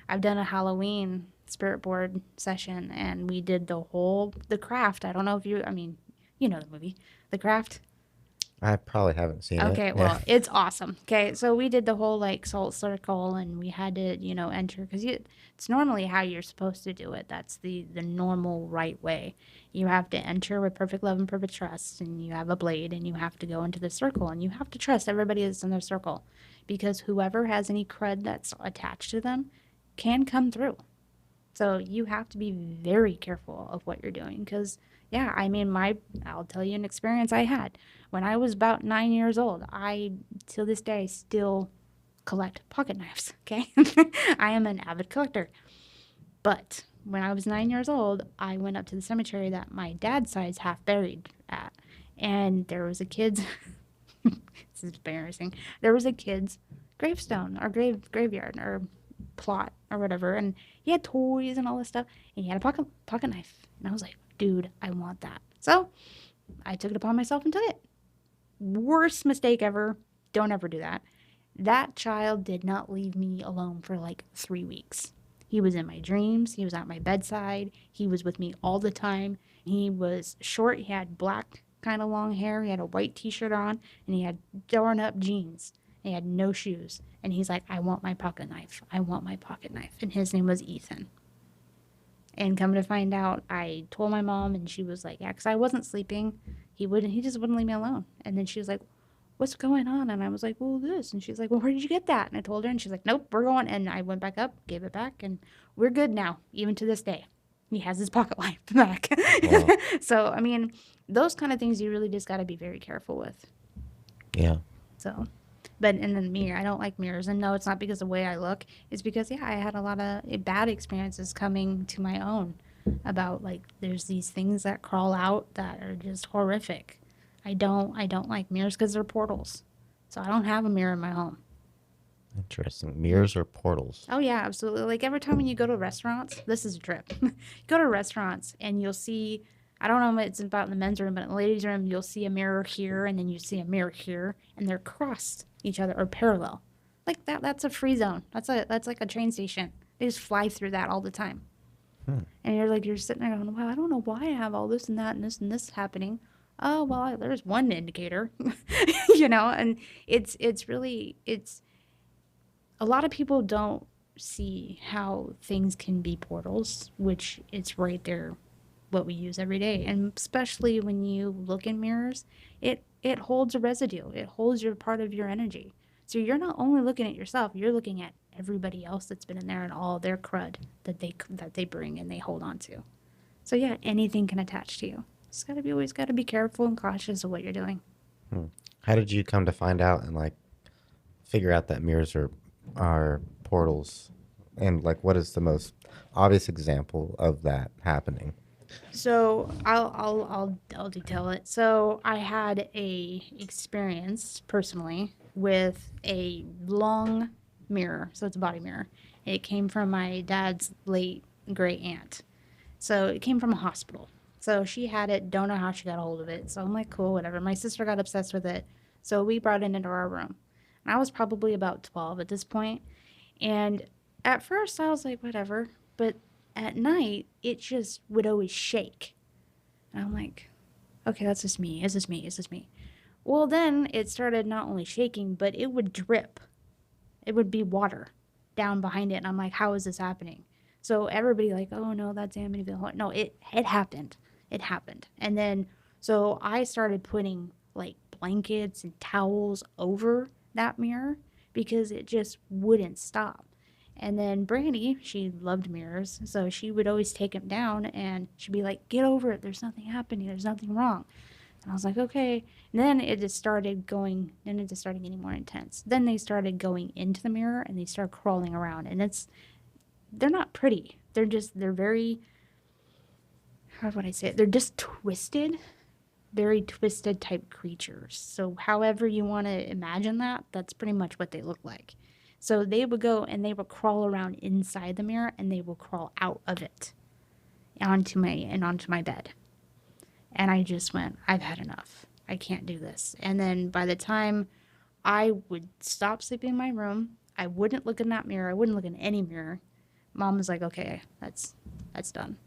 I've done a Halloween spirit board session, and we did the craft. I don't know if I mean, you know the movie, The Craft. I probably haven't seen it. Okay, Yeah. well, it's awesome. Okay, so we did the whole like salt circle, and we had to, enter because it's normally how you're supposed to do it. That's the normal right way. You have to enter with perfect love and perfect trust, and you have a blade, and you have to go into the circle, and you have to trust everybody that's in the circle, because whoever has any crud that's attached to them can come through. So you have to be very careful of what you're doing because, yeah, I mean, I'll tell you an experience I had. When I was about 9 years old, I, till this day, still collect pocket knives, okay? I am an avid collector. But when I was 9 years old, I went up to the cemetery that my dad's side's half buried at. And there was a kid's, this is embarrassing, there was a kid's gravestone or graveyard or plot or whatever, and he had toys and all this stuff, and he had a pocket knife, and I was like, dude, I want that. So I took it upon myself and took it. Worst mistake ever. Don't ever do that. That child did not leave me alone for like 3 weeks. He was in my dreams. He was at my bedside. He was with me all the time. He was short. He had black kind of long hair. He had a white t-shirt on, and he had torn up jeans. He had no shoes. And he's like, I want my pocket knife. I want my pocket knife. And his name was Ethan. And come to find out, I told my mom, and she was like, yeah, because I wasn't sleeping. He just wouldn't leave me alone. And then she was like, what's going on? And I was like, well, this. And she's like, well, where did you get that? And I told her, and she's like, nope, we're going. And I went back up, gave it back, and we're good now, even to this day. He has his pocket knife back. Wow. So, I mean, those kind of things you really just got to be very careful with. Yeah. So, but in the mirror, I don't like mirrors. And no, it's not because of the way I look. It's because, yeah, I had a lot of bad experiences coming to my own about like there's these things that crawl out that are just horrific. I don't like mirrors because they're portals. So I don't have a mirror in my home. Interesting. Mirrors or portals? Oh yeah, absolutely. Like every time when you go to restaurants, this is a trip. You go to restaurants and you'll see, I don't know if it's about in the men's room, but in the ladies' room, you'll see a mirror here and then you see a mirror here and they're crossed each other or parallel. Like that's a free zone. That's like a train station. They just fly through that all the time. Hmm. And you're sitting there going, wow, I don't know why I have all this and this happening. Oh, well, there's one indicator, and it's a lot of people don't see how things can be portals, which it's right there, what we use every day. And especially when you look in mirrors, it holds a residue. It holds your part of your energy. So you're not only looking at yourself, you're looking at everybody else that's been in there and all their crud that they bring and they hold on to. So yeah, anything can attach to you. Just always gotta be careful and cautious of what you're doing. Hmm. How did you come to find out and like figure out that mirrors are portals? And like, what is the most obvious example of that happening? So I'll detail it. So I had a experience personally with a long mirror. So it's a body mirror. It came from my dad's late great aunt. So it came from a hospital. So she had it. Don't know how she got a hold of it. So I'm like, cool, whatever. My sister got obsessed with it. So we brought it into our room. And I was probably about 12 at this point. And at first I was like, whatever. But at night, it just would always shake. And I'm like, okay, that's just me. It's just me. It's just me. Well, then it started not only shaking, but it would drip. It would be water down behind it. And I'm like, how is this happening? So everybody like, oh no, that's Amityville. No, it happened. It happened. And then so I started putting like blankets and towels over that mirror because it just wouldn't stop. And then Brandy, she loved mirrors, so she would always take them down and she'd be like, get over it. There's nothing happening. There's nothing wrong. And I was like, okay. And then it just started getting more intense. Then they started going into the mirror and they started crawling around. And they're not pretty. They're very, how would I say it? They're just twisted, very twisted type creatures. So however you want to imagine that, that's pretty much what they look like. So they would go and they would crawl around inside the mirror and they will crawl out of it onto my bed. And I just went, I've had enough. I can't do this. And then by the time I would stop sleeping in my room, I wouldn't look in that mirror. I wouldn't look in any mirror. Mom was like, okay, that's done.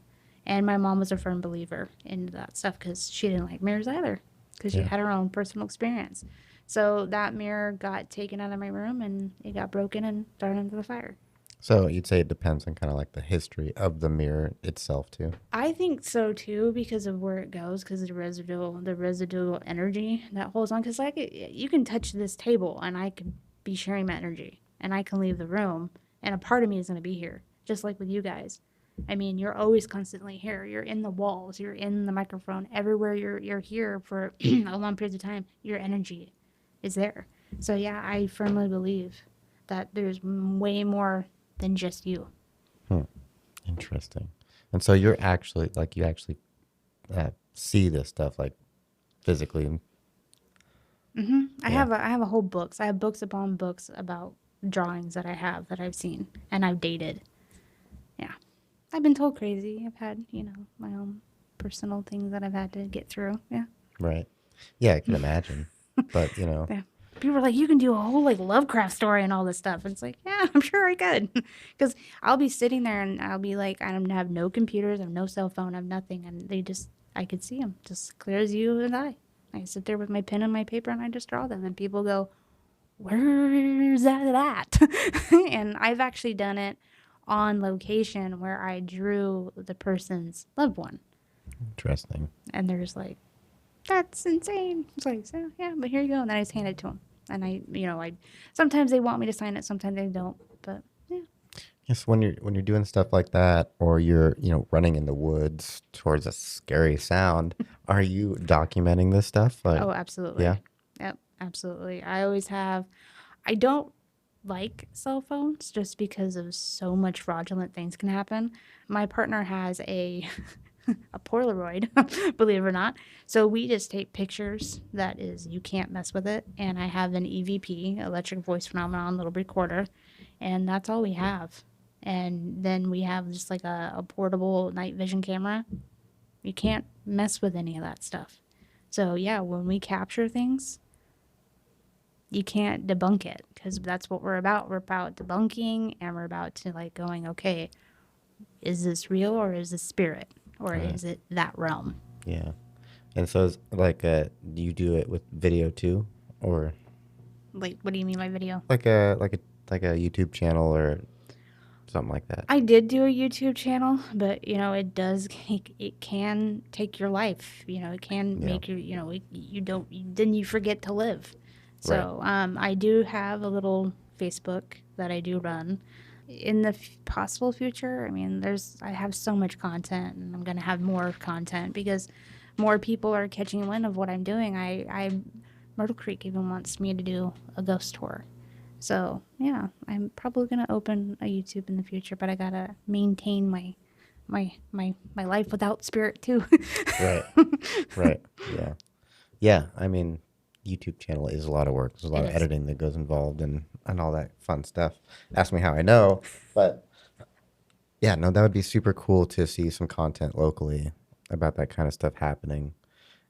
And my mom was a firm believer in that stuff because she didn't like mirrors either because she Yeah. had her own personal experience. So that mirror got taken out of my room and it got broken and thrown into the fire. So you'd say it depends on kind of like the history of the mirror itself too. I think so too because of where it goes, because the residual energy that holds on. Because like you can touch this table and I could be sharing my energy, and I can leave the room, and a part of me is going to be here, just like with you guys. I mean, you're always constantly here. You're in the walls. You're in the microphone. Everywhere you're here for a long period of time. Your energy is there. So yeah, I firmly believe that there's way more than just you. Hmm. Interesting. And so you're actually like you actually see this stuff like physically. I have a whole books. I have books upon books about drawings that I have that I've seen and I've dated. Yeah. I've been told crazy. I've had, my own personal things that I've had to get through. Yeah. Right. Yeah, I can imagine. But Yeah. People are like, you can do a whole like Lovecraft story and all this stuff. And it's like, yeah, I'm sure I could. Because I'll be sitting there and I'll be like, I don't have no computers, I have no cell phone, I have nothing. And I could see them just clear as you and I. I sit there with my pen and my paper and I just draw them. And people go, where's that at? And I've actually done it on location where I drew the person's loved one. interesting. And they're just like, that's insane. It's like, so, yeah, but here you go. And then I just hand it to them. And I sometimes they want me to sign it, sometimes they don't. But yeah. Yes, when you're doing stuff like that, or you're running in the woods towards a scary sound, are you documenting this stuff? Like, Oh, absolutely. yeah, Yep, absolutely. I always have. I don't like cell phones just because of so much fraudulent things can happen. My partner has a a Polaroid, believe it or not. So we just take pictures. That is, you can't mess with it. And I have an EVP, electric voice phenomenon, little recorder, and that's all we have. And then we have just like a portable night vision camera. You can't mess with any of that stuff. So yeah, when we capture things, you can't debunk it because that's what we're about. We're about debunking and we're about to like going, okay, is this real or is this spirit or right, is it that realm? yeah. And so it's like, do you do it with video too, or Like, what do you mean by video? like a YouTube channel or something like that? I did do a YouTube channel, but it can take your life. It can Yeah, make you don't, then you forget to live. right. So, I do have a little Facebook that I do run. In the possible future, I mean, I have so much content, and I'm gonna have more content because more people are catching wind of what I'm doing. Myrtle Creek even wants me to do a ghost tour. So yeah, I'm probably gonna open a YouTube in the future, but I gotta maintain my life without spirit too. Right. Right. Yeah. Yeah. I mean, YouTube channel is a lot of work. There's a lot It of is. editing that goes involved and all that fun stuff. Ask me how I know, but yeah, no, that would be super cool to see some content locally about that kind of stuff happening,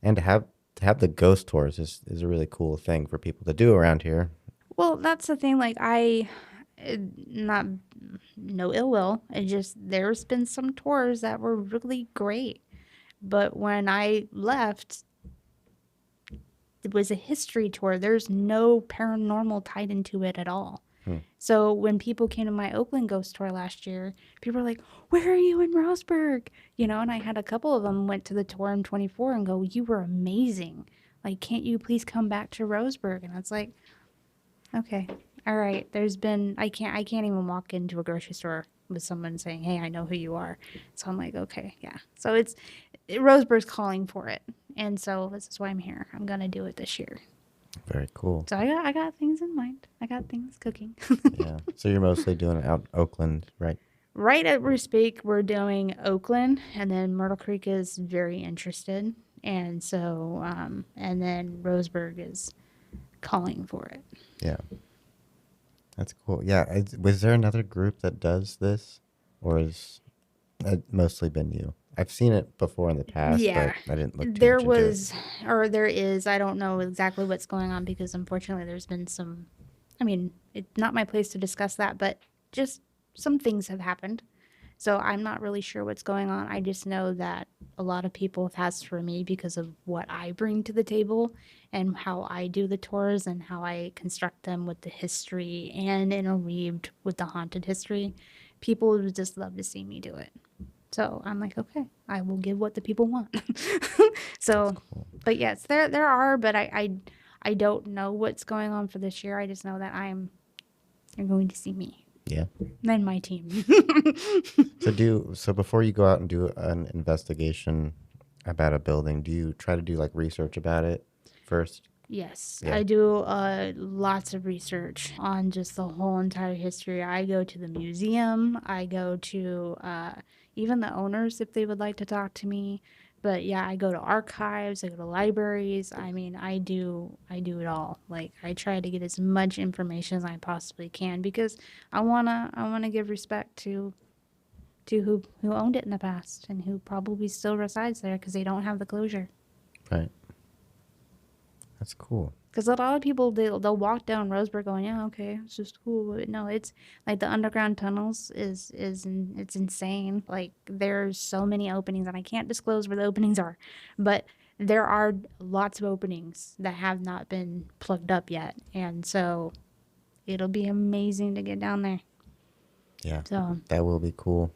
and to have the ghost tours is a really cool thing for people to do around here. Well, that's the thing. Like not no ill will. It just there's been some tours that were really great, but when I left, it was a history tour. There's no paranormal tied into it at all. Hmm. So when people came to my Oakland ghost tour last year, people were like, "Where are you in Roseburg?" And I had a couple of them went to the tour in 24 and go, "You were amazing. Like, can't you please come back to Roseburg?" And it's like, okay, all right. I can't even walk into a grocery store with someone saying, "Hey, I know who you are." So I'm like, okay, yeah. So Roseburg's calling for it, and so this is why I'm here. I'm gonna do it this year. Very cool. So I got things in mind. I got things cooking. Yeah. So you're mostly doing it out in Oakland, right? Right at we speak, we're doing Oakland, and then Myrtle Creek is very interested, and so and then Roseburg is calling for it. Yeah, that's cool. Yeah, was there another group that does this, or is it mostly been you? I've seen it before in the past, Yeah, but I didn't look too there much into it. was, or there is. I don't know exactly what's going on because unfortunately, there's been some. I mean, it's not my place to discuss that, but just some things have happened. So I'm not really sure what's going on. I just know that a lot of people have asked for me because of what I bring to the table and how I do the tours and how I construct them with the history and interweaved with the haunted history. People would just love to see me do it. So I'm like, okay, I will give what the people want. That's So, cool. but yes, there are, but I don't know what's going on for this year. I just know that you're going to see me Yeah. and my team. So before you go out and do an investigation about a building, do you try to do like research about it first? Yes, Yeah. I do lots of research on just the whole entire history. I go to the museum. I go to even the owners if they would like to talk to me. But yeah, I go to archives. I go to libraries. I mean, I do it all. Like I try to get as much information as I possibly can because I wanna give respect to who owned it in the past and who probably still resides there because they don't have the closure. Right. That's cool. Because a lot of people they'll walk down Roseburg going, yeah, okay, it's just cool. But no, it's like the underground tunnels it's insane. Like there's so many openings, and I can't disclose where the openings are, but there are lots of openings that have not been plugged up yet, and so it'll be amazing to get down there. Yeah. So That will be cool.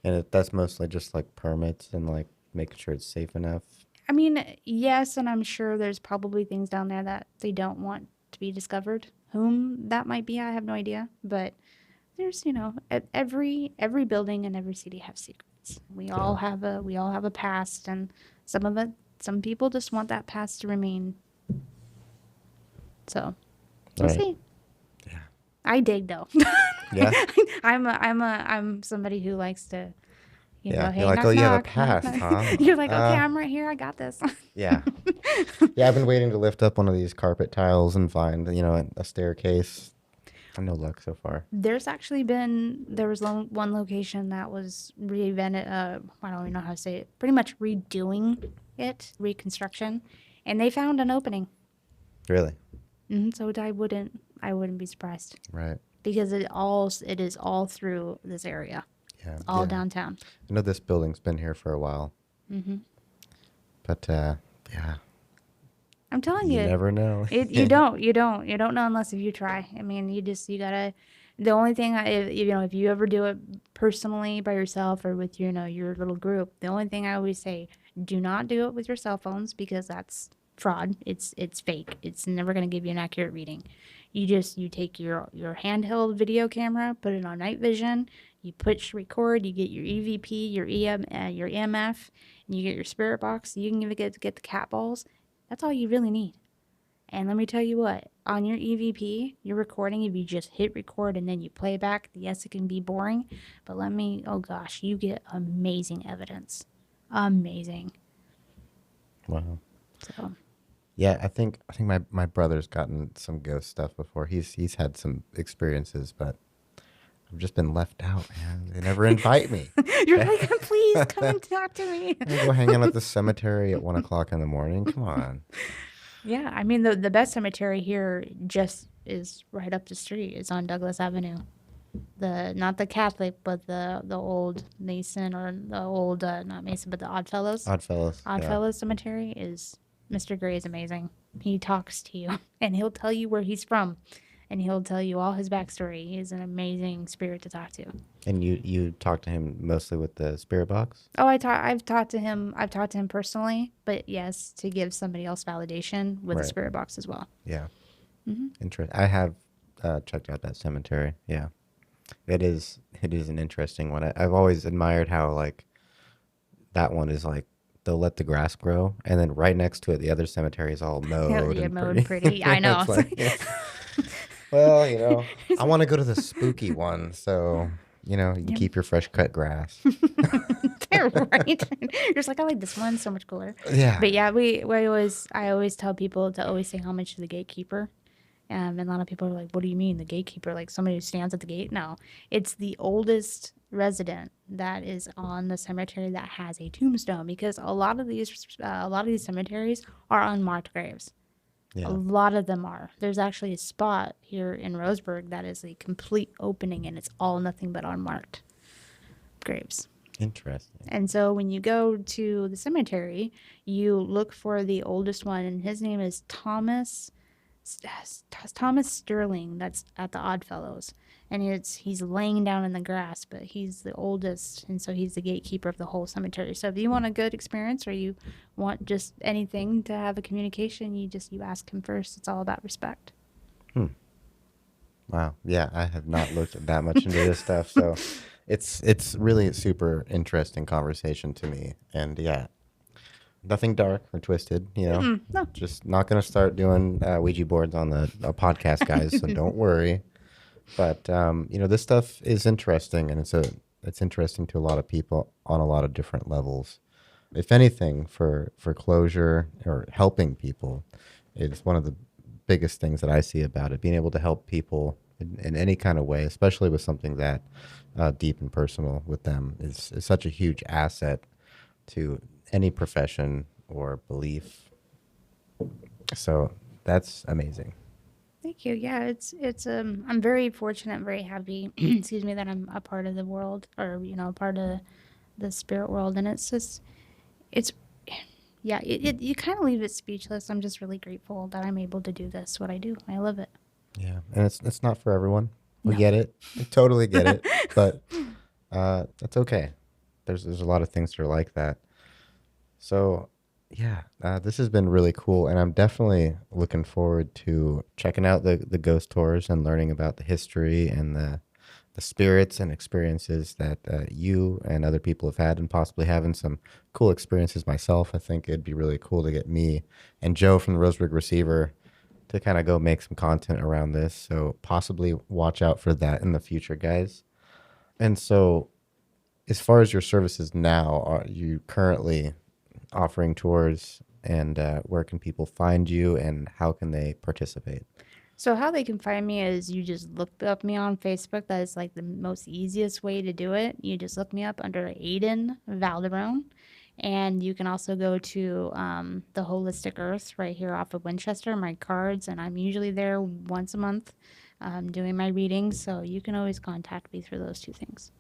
And that's mostly just like permits and like making sure it's safe enough. I mean, yes, and I'm sure there's probably things down there that they don't want to be discovered. Whom that might be, I have no idea, but there's every building and every city have secrets. Yeah. We all have a past, and some people just want that past to remain. So we'll Right. see. Yeah. I dig though. Yeah. I'm somebody who likes to Yeah. hey, You're like, knock oh, you have a knock, knock past, knock. huh? You're like, okay, I'm right here. I got this. Yeah. Yeah. I've been waiting to lift up one of these carpet tiles and find, a staircase. No luck so far. There was one location that was reinvented. I don't even know how to say it. Pretty much redoing it, reconstruction, and they found an opening. Really? So I wouldn't be surprised Right. because it is all through this area, Yeah. all Yeah. downtown. I know this building's been here for a while. But yeah, I'm telling you you, never know. you don't know unless if you try. I mean, you gotta. The only thing if you ever do it personally by yourself or with your little group, the only thing I always say, do not do it with your cell phones because that's fraud. It's fake. It's never gonna give you an accurate reading. You take your handheld video camera, put it on night vision, you push record, you get your EVP, your EMF, and you get your spirit box. You can even get the cat balls. That's all you really need. And let me tell you what, on your EVP, your recording, if you just hit record and then you play back, yes, it can be boring, but oh gosh, you get amazing evidence. Amazing. Wow. So, Yeah, I think my brother's gotten some ghost stuff before. He's had some experiences, but I've just been left out, man. They never invite me. you're like, please come and talk to me. I go hang out at the cemetery at 1 o'clock in the morning. Come on. Yeah, I mean, the best cemetery here just is right up the street. It's on Douglas Avenue. Not the Catholic, but the old Mason or the old, not Mason, but the Oddfellows. Oddfellows. Yeah. Oddfellows Cemetery Mr. Gray is amazing. He talks to you and he'll tell you where he's from and he'll tell you all his backstory. He's an amazing spirit to talk to. And you talk to him mostly with the spirit box? Oh, I've talked to him personally, but yes, to give somebody else validation with the Right. spirit box as well. Yeah. Interesting. I have checked out that cemetery. Yeah. It is an interesting one. I've always admired how like that one is like they'll let the grass grow, and then right next to it, the other cemetery is all mowed Yeah, and mowed pretty. I know. It's like, well, I want to go to the spooky one, so You can Yep. keep your fresh cut grass. They're right. You're just like, I like this one, so much cooler. Yeah. But yeah, I always tell people to always say how much to the gatekeeper. And a lot of people are like, what do you mean the gatekeeper? Like somebody who stands at the gate? No, it's the oldest resident that is on the cemetery that has a tombstone, because a lot of these cemeteries are unmarked graves. A Yeah. lot of them are. There's actually a spot here in Roseburg that is a complete opening, and it's all nothing but unmarked graves. Interesting. And so when you go to the cemetery, you look for the oldest one, and his name is Thomas Sterling. That's at the Oddfellows, and he's laying down in the grass, but he's the oldest, and so he's the gatekeeper of the whole cemetery. So if you want a good experience, or you want just anything to have a communication, you ask him first. It's all about respect. Wow. Yeah, I have not looked that much into this stuff, so it's really a super interesting conversation to me. And yeah, nothing dark or twisted, No. Just not going to start doing Ouija boards on the podcast, guys, so don't worry. But this stuff is interesting, and it's interesting to a lot of people on a lot of different levels. If anything, for closure or helping people, it's one of the biggest things that I see about it. Being able to help people in any kind of way, especially with something that deep and personal with them, is such a huge asset to any profession or belief. So that's amazing. Thank you. Yeah, I'm very fortunate and very happy, excuse me, that I'm a part of the world, or a part of the spirit world, and it's yeah, you kind of leave it speechless. I'm just really grateful that I'm able to do this, what I do. I love it. Yeah, and it's not for everyone. We No. get it. We totally get it. But that's okay. There's a lot of things that are like that. So yeah, this has been really cool, and I'm definitely looking forward to checking out the ghost tours and learning about the history and the spirits and experiences that you and other people have had, and possibly having some cool experiences myself. I think it'd be really cool to get me and Joe from the Roseburg Receiver to kind of go make some content around this. So possibly watch out for that in the future, guys. And so as far as your services now, are you currently offering tours, and where can people find you, and how can they participate? So how they can find me is you just look up me on Facebook. That is like the most easiest way to do it. You just look me up under Aiden Valderown. And you can also go to the Holistic Earth right here off of Winchester, my cards, and I'm usually there once a month doing my readings. So you can always contact me through those two things.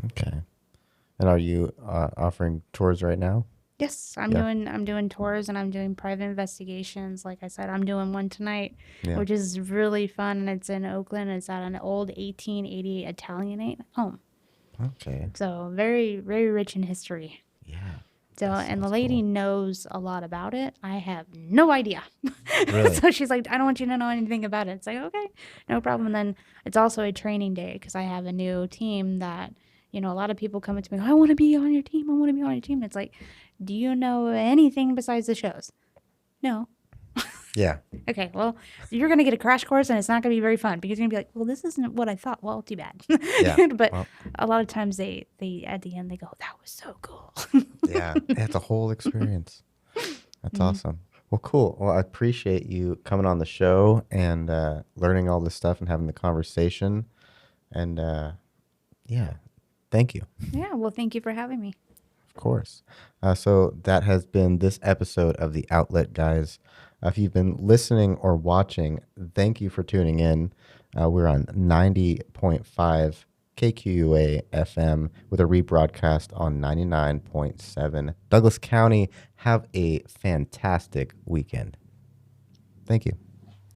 Okay. And are you offering tours right now? Yes, Yeah. I'm doing tours, and I'm doing private investigations. Like I said, I'm doing one tonight, Yeah. which is really fun, and it's in Oakland. It's at an old 1880 Italianate home. Okay. So very, very rich in history. Yeah. So, That and the sounds lady cool. knows a lot about it. I have no idea. Really? So she's like, I don't want you to know anything about it. It's like, okay, no problem. And then it's also a training day, because I have a new team that, a lot of people come up to me, I want to be on your team. I want to be on your team. It's like, do you know anything besides the shows? No. Yeah. Okay, well, you're going to get a crash course, and it's not going to be very fun, because you're going to be like, well, this isn't what I thought. Well, too bad. Yeah. But Well, a lot of times they at the end, they go, that was so cool. yeah. It's a whole experience. That's Mhm. awesome. Well, cool. Well, I appreciate you coming on the show and learning all this stuff and having the conversation. And yeah, thank you. Yeah, well, thank you for having me. Of course. So that has been this episode of The Outlet, guys. If you've been listening or watching, thank you for tuning in. We're on 90.5 KQUA FM with a rebroadcast on 99.7 Douglas County. Have a fantastic weekend. Thank you.